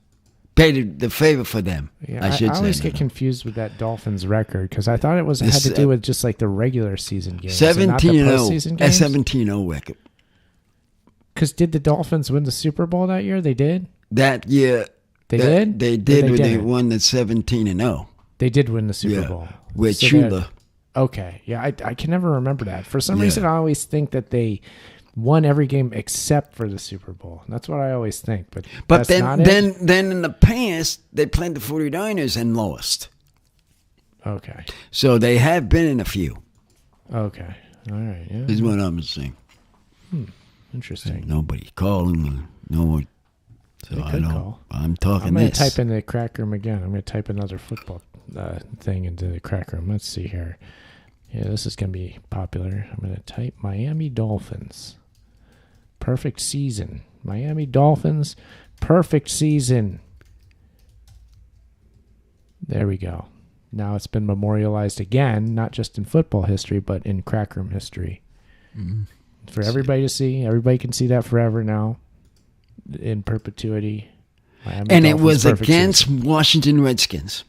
Paid the favor for them, Yeah, I should I say. always get confused with that Dolphins record, because I thought it had to do with just like the regular season games. 17-0. A 17-0 record. Because did the Dolphins win the Super Bowl that year? They did? That year. They did? They did when they won the 17-0. They did win the Super Bowl. With So Shula. Okay. Yeah, I can never remember that. For some reason, I always think that they won every game except for the Super Bowl. That's what I always think. But that's not it? then in the past, they played the 49ers and lost. Okay. So they have been in a few. Okay. All right. Yeah. Is what I'm saying. Interesting. Nobody calling. No one. So They I could don't. call. I'm talking I'm going to this. type in the crack room again. I'm going to type another football thing into the crack room. Let's see here. Yeah, this is going to be popular. I'm going to type Miami Dolphins. Perfect season. Miami Dolphins. Perfect season. There we go. Now it's been memorialized again, not just in football history, but in crack room history. Mm-hmm. For everybody to see. Everybody can see that forever now. In perpetuity. Miami And Dolphins it was perfect against season. Washington Redskins.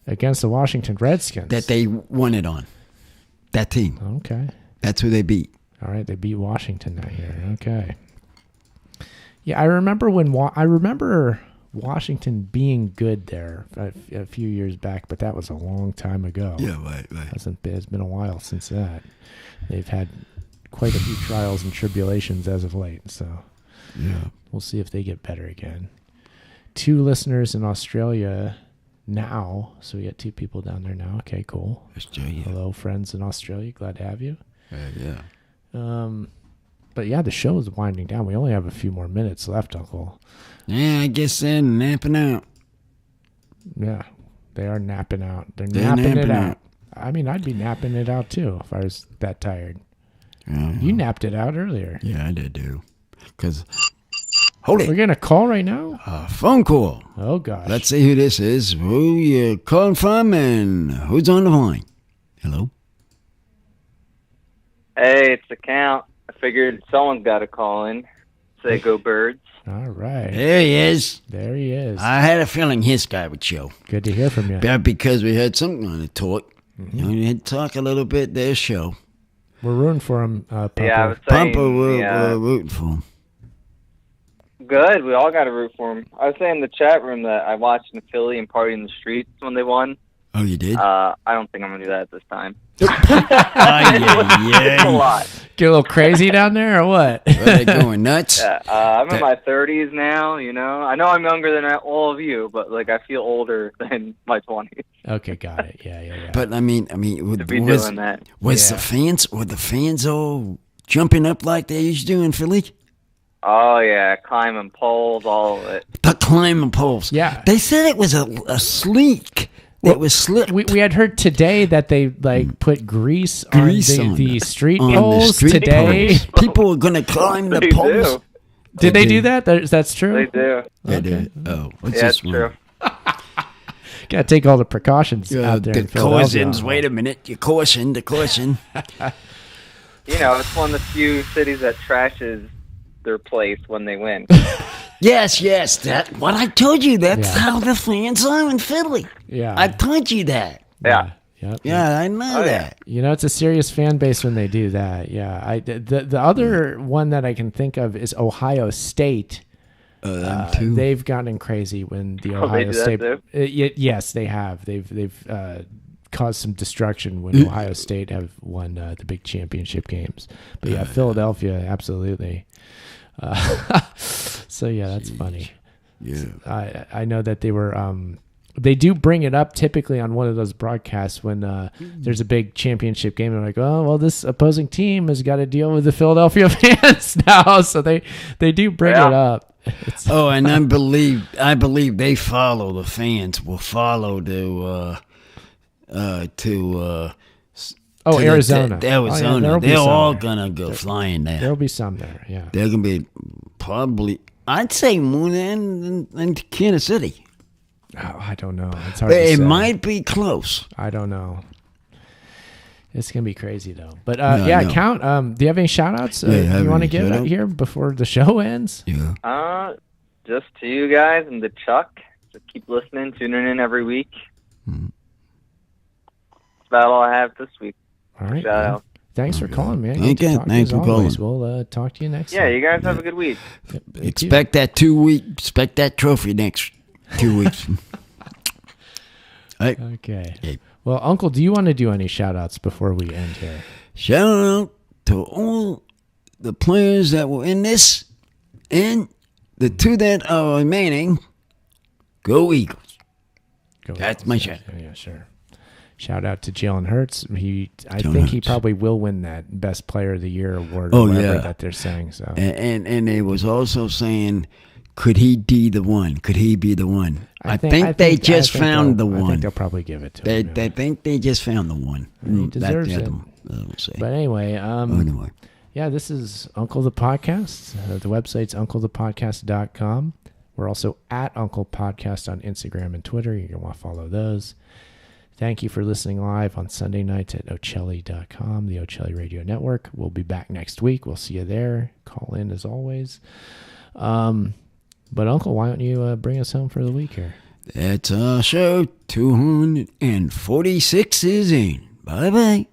Against the Washington Redskins. That they won it on. That team. Okay. That's who they beat. All right, they beat Washington that year. Okay. Yeah, I remember Washington being good there a few years back, but that was a long time ago. Yeah, right. It's been a while since that. They've had quite a few trials and tribulations as of late, so yeah, we'll see if they get better again. 2 listeners in Australia now, so we got 2 people down there now. Okay, cool. Australia. Hello, friends in Australia. Glad to have you. Yeah. But yeah, the show is winding down. We only have a few more minutes left, Uncle. Yeah, I guess then napping out. Yeah. They are napping out. They're napping it out. I mean, I'd be napping it out too if I was that tired. You napped it out earlier. Yeah, I did too. Because, hold it. We're getting a call right now? Phone call. Oh, gosh. Let's see who this is. Who you calling from and who's on the line? Hello? Hey, it's the Count. I figured someone's got to call in. Say go Birds. All right. There he is. There he is. I had a feeling his guy would show. Good to hear from you. Yeah, because we had something on the talk. Mm-hmm. You know, we had to talk a little bit their show. We're rooting for him, Pumper. Yeah, I was saying, Pumper, we're rooting for him. Good. We all got to root for him. I was saying in the chat room that I watched the Philly and party in the streets when they won. Oh, you did? I don't think I'm going to do that this time. Yeah. A lot. Get a little crazy down there or what? Are they going nuts? Yeah, I'm in my 30s now, you know. I know I'm younger than all of you, but, like, I feel older than my 20s. Okay, got it. Yeah. But, I mean, To be were doing that. the fans all jumping up like they used to do in Philly? Oh, yeah, climbing poles, all of it. The climbing poles. Yeah. They said it was a sleek. It was slick. We had heard today that they put grease on the street on poles the street today. poles. People are going to climb the They poles. do. Did they do that? That's true? They do. They do. Oh, what's Yeah, this it's one? true. Got to take all the precautions out there. The in Philadelphia. cautions. Wait a minute. The caution. You know, it's one of the few cities that trashes their place when they win. Yes. That what I told you. That's how the fans are in Philly. Yeah. I told you that. Yeah. Yep. Yeah, I know that. You know, it's a serious fan base when they do that. Yeah. The other one that I can think of is Ohio State. Them too. They've gotten crazy when the they Ohio do that State. too? Yes, they have. They've caused some destruction when Ohio State have won the big championship games. But yeah, Philadelphia, absolutely. So yeah, that's funny. Yeah, I know that they were. They do bring it up typically on one of those broadcasts when there's a big championship game. And they're like, oh, well, this opposing team has got to deal with the Philadelphia fans now. So they do bring it up. And I believe they follow the fans will follow to Arizona. Arizona. There'll be They're some all there. gonna go flying there. There'll be some there. Yeah, They're gonna be probably. I'd say more than Kansas City. Oh, I don't know. It's hard to It say. might be close. I don't know. It's gonna be crazy though. But I know. Count. Do you have any shout outs you want to give out here before the show ends? Yeah. Just to you guys and to Chuck. Just keep listening, tuning in every week. That's about all I have this week. All right. Shout out. Thanks for calling, man. Okay, Good to talk to you thanks as for always. calling. We'll talk to you next Yeah, time. you guys have a good week. Expect that 2 week. Expect that trophy next 2 weeks. Right. Okay. Hey. Well, Uncle, do you want to do any shout outs before we end here? Shout out to all the players that were in this and the two that are remaining. Go Eagles. That's my shout. Yeah, sure. Shout out to Jalen Hurts. I think he Hurts. probably will win that Best Player of the Year award. Oh, or whatever yeah. that they're saying. So And they was also saying, could he be the one? Could he be the one? I think they just found the one. I think they'll probably give it to him. They think they just found the one. He deserves That's the it. other one, I would say. But anyway, Anyway. yeah, this is Uncle the Podcast. The website's unclethepodcast.com. We're also at Uncle Podcast on Instagram and Twitter. You're going to want to follow those. Thank you for listening live on Sunday nights at Ocelli.com, the Ocelli Radio Network. We'll be back next week. We'll see you there. Call in as always. But Uncle, why don't you bring us home for the week here? That's our show. 246 is in. Bye-bye.